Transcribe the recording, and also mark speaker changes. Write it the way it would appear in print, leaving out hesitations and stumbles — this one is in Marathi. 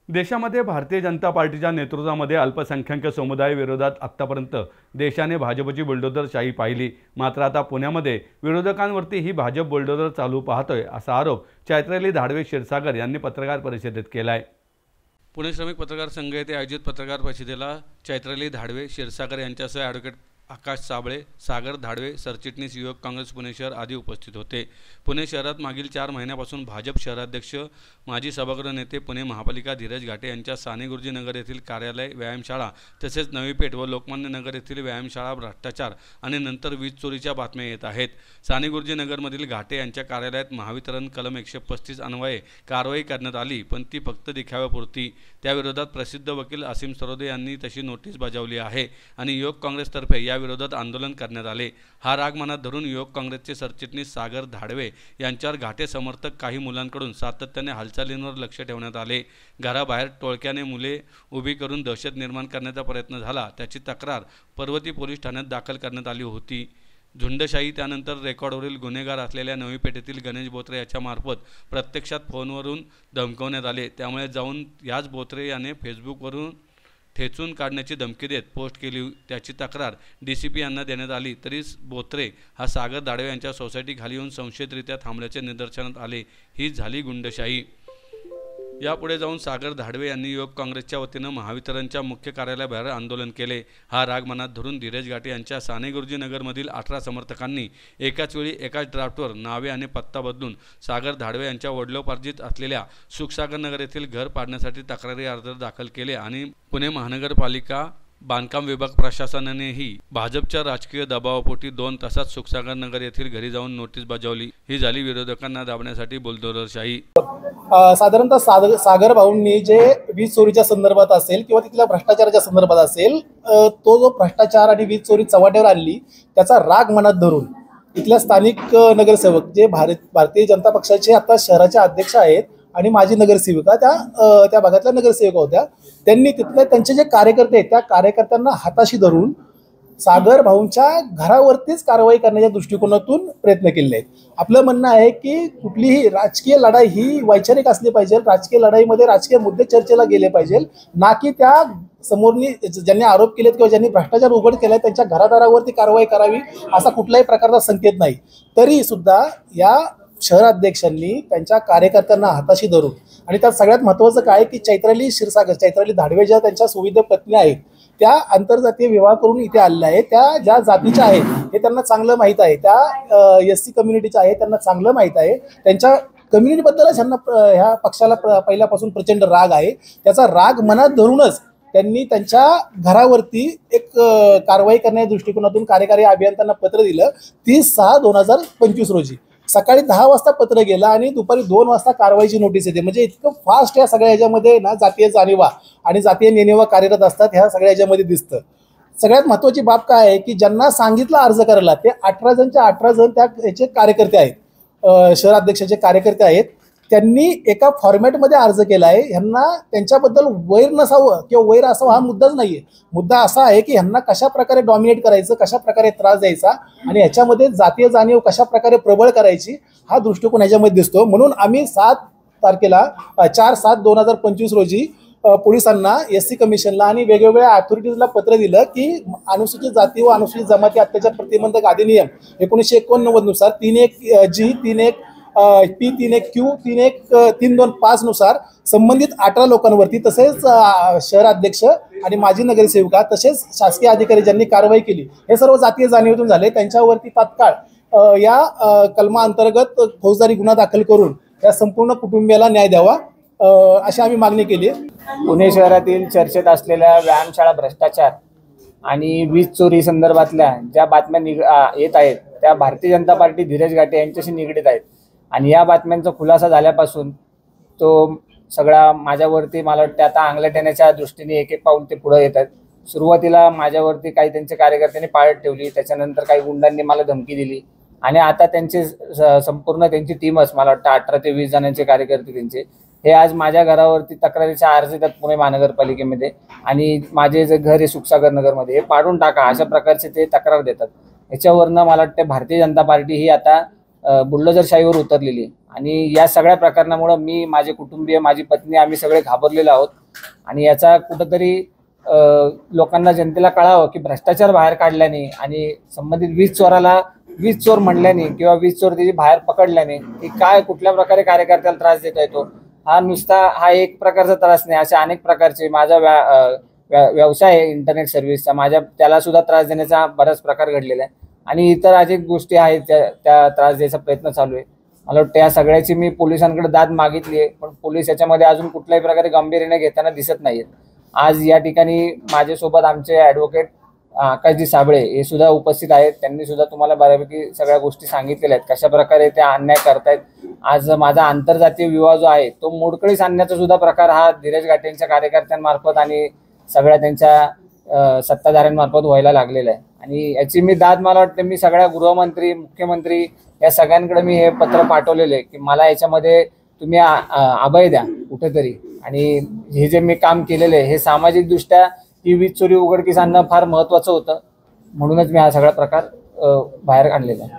Speaker 1: देशामध्ये भारतीय जनता पार्टीच्या नेतृत्वामध्ये अल्पसंख्याक समुदाय विरोधात आत्तापर्यंत देशाने भाजपची बुलडोझरशाही पाहिली। मात्र आता पुण्यामध्ये विरोधकांवरती ही भाजप बुलडोझर चालू पाहतोय असा आरोप चैत्राली धाडवे क्षीरसागर यांनी पत्रकार परिषदेत केला आहे। पुणे श्रमिक पत्रकार संघ येथे आयोजित पत्रकार परिषदेला चैत्राली धाडवे क्षीरसागर यांच्यासह ॲडव्होकेट आकाश साबळे, सागर धाडवे, सरचिटणीस युवक काँग्रेस पुणे शहर आदी उपस्थित होते। पुणे शहरात मागील 4 महिन्यापासून भाजप शहराध्यक्ष, माजी सभागृह नेते, पुणे महापालिका धीरज घाटे यांच्या साने गुरुजी नगर येथील कार्यालय, व्यायामशाळा तसेच नवी पेठ व लोकमान्य नगर येथील व्यायामशाळा भ्रष्टाचार आणि नंतर वीज चोरीच्या बातम्या येत आहेत। साने गुरुजी नगरमधील घाटे यांच्या कार्यालयात महावितरण कलम 135 अन्वये कारवाई करण्यात आली, पण ती फक्त दिखाव्यापुरती। त्याविरोधात प्रसिद्ध वकील असीम सरोदे यांनी तशी नोटीस बजावली आहे आणि युवक काँग्रेसतर्फे या विरोधात आंदोलन करण्यात आले। हा राग मनात धरून युवक काँग्रेसचे सरचिटणीस सागर धाडवे यांच्यावर घाटे समर्थक काही मुलांकडून सातत्याने हालचालींवर लक्ष ठेवण्यात आले। घराबाहेर टोळक्याने मुले उभी करून दहशत निर्माण करण्याचा प्रयत्न झाला, त्याची तक्रार पर्वती पोलीस ठाण्यात दाखल करण्यात आली होती। झुंडशाही त्यानंतर रेकॉर्डवरील गुन्हेगार असलेल्या नवी पेठेतील गणेश बोत्रे याच्यामार्फत प्रत्यक्षात फोनवरून धमकवण्यात आले। त्यामुळे जाऊन याच बोत्रे याने फेसबुकवरून ठेचून काढण्याची धमकी देत पोस्ट केली। त्याची तक्रार DCP यांना देण्यात आली, तरी बोत्रे हा सागर धाडवे यांच्या सोसायटीखाली येऊन संशयितरित्या थांबल्याचे निदर्शनात आले। ही झाली गुंडशाही। यापुढे जाऊन सागर धाडवे यांनी युवक काँग्रेसच्या वतीनं महावितरणच्या मुख्य कार्यालयाबाहेर आंदोलन केले। हा राग मनात धरून धीरज घाटे यांच्या साने गुरुजी नगरमधील 18 समर्थकांनी एकाच वेळी एकाच ड्राफ्टवर नावे आणि पत्ता बदलून सागर धाडवे यांच्या वडिलोपार्जित असलेल्या सुखसागर नगर येथील घर पाडण्यासाठी तक्रारी अर्ज दाखल केले आणि पुणे महानगरपालिका बांधकाम विभाग प्रशासनानेही भाजपच्या राजकीय दबावापोटी 2 तासात सुखसागर नगर येथील घरी जाऊन नोटीस बजावली। ही झाली विरोधकांना दाबण्यासाठी बुलडोझरशाही।
Speaker 2: साधारणतः सागर भाऊंनी जे वीज चोरीच्या संदर्भात असेल किंवा तिथल्या भ्रष्टाचाराच्या संदर्भात असेल, तो जो भ्रष्टाचार आणि वीज चोरी चव्हाट्यावर आणली त्याचा राग मनात धरून इथल्या स्थानिक नगरसेवक जे भारतीय जनता पक्षाचे आता शहराचे अध्यक्ष आहेत आणि माजी नगरसेविका त्या भागातल्या नगरसेविका होत्या, त्यांनी तिथल्या त्यांचे जे कार्यकर्ते आहेत त्या कार्यकर्त्यांना हाताशी धरून सागर भाऊंच्या घरावरतीच कारवाई करण्याच्या दृष्टिकोनातून प्रयत्न केले आहेत। आपलं म्हणणं आहे की कुठलीही राजकीय लढाई ही वैचारिक असली पाहिजे, राजकीय लढाईमध्ये राजकीय मुद्दे चर्चेला गेले पाहिजे, ना की त्या समोरनी ज्यांनी आरोप केलेत किंवा ज्यांनी भ्रष्टाचार उघड केलाय त्यांच्या घरादारावरती कारवाई करावी असा कुठल्याही प्रकारचा संकेत नाही। तरी सुद्धा या शहराध्यक्षांनी त्यांच्या कार्यकर्त्यांना हाताशी धरून, आणि त्यात सगळ्यात महत्त्वाचं काय की चैत्राली धाडवे ज्या त्यांच्या सुविध पत्नी आहेत त्या आंतरजातीय विवाह करून इथे आलेल्या आहेत, त्या ज्या जातीच्या आहेत हे त्यांना चांगलं माहीत आहे, त्या SC कम्युनिटीच्या आहेत त्यांना चांगलं माहीत आहे, त्यांच्या कम्युनिटीबद्दलच ह्यांना ह्या पक्षाला पहिल्यापासून प्रचंड राग आहे। त्याचा राग मनात धरूनच त्यांनी त्यांच्या घरावरती एक कारवाई करण्याच्या दृष्टिकोनातून कार्यकारी अभियंत्यांना पत्र दिलं 30/6/2025 रोजी। सकाळी 10 वाजता पत्र गेलं आणि दुपारी 2 वाजता कारवाईची नोटीस येते। म्हणजे इतकं फास्ट या सगळ्या ह्याच्यामध्ये ना जातीय जाणीवा आणि जातीय नेणीवा कार्यरत असतात, ह्या सगळ्या ह्याच्यामध्ये दिसतं। सगळ्यात महत्त्वाची बाब काय आहे की ज्यांना सांगितलं अर्ज करायला ते 18 जणच्या 18 जण त्या याचे कार्यकर्ते आहेत, शहराध्यक्षाचे कार्यकर्ते आहेत। त्यांनी एका फॉर्मॅटमध्ये अर्ज केला आहे। ह्यांना त्यांच्याबद्दल वैर नसावं किंवा वैर असावं हा मुद्दाच नाही आहे। मुद्दा असा आहे की ह्यांना कशा प्रकारे डॉमिनेट करायचं, कशा प्रकारे त्रास द्यायचा आणि ह्याच्यामध्ये जातीय जाणीव कशा प्रकारे प्रबळ करायची हा दृष्टिकोन ह्याच्यामध्ये दिसतो। म्हणून आम्ही 7 तारखेला 4/7/2025 रोजी पोलिसांना, SC कमिशनला आणि वेगवेगळ्या अथॉरिटीजला पत्र दिलं की अनुसूचित जाती व अनुसूचित जमाती अत्याचार प्रतिबंधक अधिनियम 1989 नुसार 31G 31 P 31Q 32325 नुसार संबंधित 18 लोकांवरती तसेच शहराध्यक्ष आणि माजी नगरसेविका तसेच शासकीय अधिकारी ज्यांनी कारवाई केली हे सर्व जातीय जाणीवेतून झाले, त्यांच्यावरती तात्काळ या कलमाअंतर्गत फौजदारी गुन्हा दाखल करून या संपूर्ण कुटुंबियाला न्याय द्यावा अशी आम्ही मागणी केली।
Speaker 3: पुणे शहरातील चर्चेत असलेल्या व्यायामशाळा भ्रष्टाचार आणि वीज चोरी संदर्भातल्या ज्या बातम्या येत आहेत त्या भारतीय जनता पार्टी धीरज घाटे यांच्याशी निगडीत आहेत आणि या बातम्यांचा खुलासा झाल्यापासून तो सगळा माझ्यावरती मला वाटतं आता अंगलट येण्याच्या दृष्टीने एक पाऊल ते पुढे येत आहेत। सुरुवातीला माझ्यावरती काही त्यांच्या कार्यकर्त्यांनी पाळत ठेवली, त्याच्यानंतर काही गुंडांनी मला धमकी दिली आणि आता त्यांचे संपूर्ण त्यांची टीमच मला वाटतं 18 ते 20 जणांचे कार्यकर्ते त्यांचे हे आज माझ्या घरावरती तक्रारीचा अर्ज देतात पुणे महानगरपालिकेमध्ये आणि माझे जे घर आहे सुखसागर नगरमध्ये हे पाडून टाका अशा प्रकारचे ते तक्रार देतात। याच्यावरनं मला वाटतं भारतीय जनता पार्टी ही आता बुलडोझरशाहीवर उतरलेली आहे. आणि या सगळ्या प्रकरणामुळे मी, माझे कुटुंबीय, माझी पत्नी आम्ही सगळे घाबरलेलो आहोत. आणि याचा कुठंतरी लोकांना, जनतेला कळावं की भ्रष्टाचार बाहेर काढल्याने आणि संबंधित वीज चोराला वीज चोर म्हणल्याने किंवा वीज चोर त्याची बाहेर पकडल्याने की काय, कुठल्या प्रकारे कार्यकर्त्याला त्रास देता येतो. हा एक प्रकारचा त्रास नाही, अशा अनेक प्रकारचे, माझा व्यवसाय आहे इंटरनेट सर्व्हिसचा, त्याला सुद्धा त्रास देण्याचा बराच प्रकार घडलेला आहे. आणि इतर अनेक गोष्टी आहेत त्या त्रास द्यायचा प्रयत्न चालू आहे. मला वाटतं या सगळ्याची मी पोलिसांकडे दाद मागितली आहे, पण पोलीस याच्यामध्ये अजून कुठल्याही प्रकारे गांभीर्याने घेताना दिसत नाहीत. आज या ठिकाणी माझ्यासोबत आमचे ॲडव्होकेट आकाशजी साबळे हे सुद्धा उपस्थित आहेत. त्यांनी सुद्धा तुम्हाला बऱ्यापैकी सगळ्या गोष्टी सांगितलेल्या आहेत, कशा प्रकारे ते अन्याय करतायत. आज माझा आंतरजातीय विवाह जो आहे तो मोडकळीस आणण्याचा सुद्धा प्रकार हा धीरज घाटेंच्या कार्यकर्त्यांमार्फत आणि सगळ्या त्यांच्या सत्ताधाऱ्यांमार्फत व्हायला लागलेला आहे. आणि याची मी दाद, मला वाटतं मी सगळ्या गृहमंत्री, मुख्यमंत्री या सगळ्यांकडे मी हे पत्र पाठवलेलं आहे की मला याच्यामध्ये तुम्ही अभय द्या कुठेतरी. आणि हे जे मी काम केलेलं आहे हे सामाजिकदृष्ट्या ही वीज चोरी उघडकीस आणणं फार महत्त्वाचं होतं, म्हणूनच मी हा सगळा प्रकार बाहेर आणलेला आहे.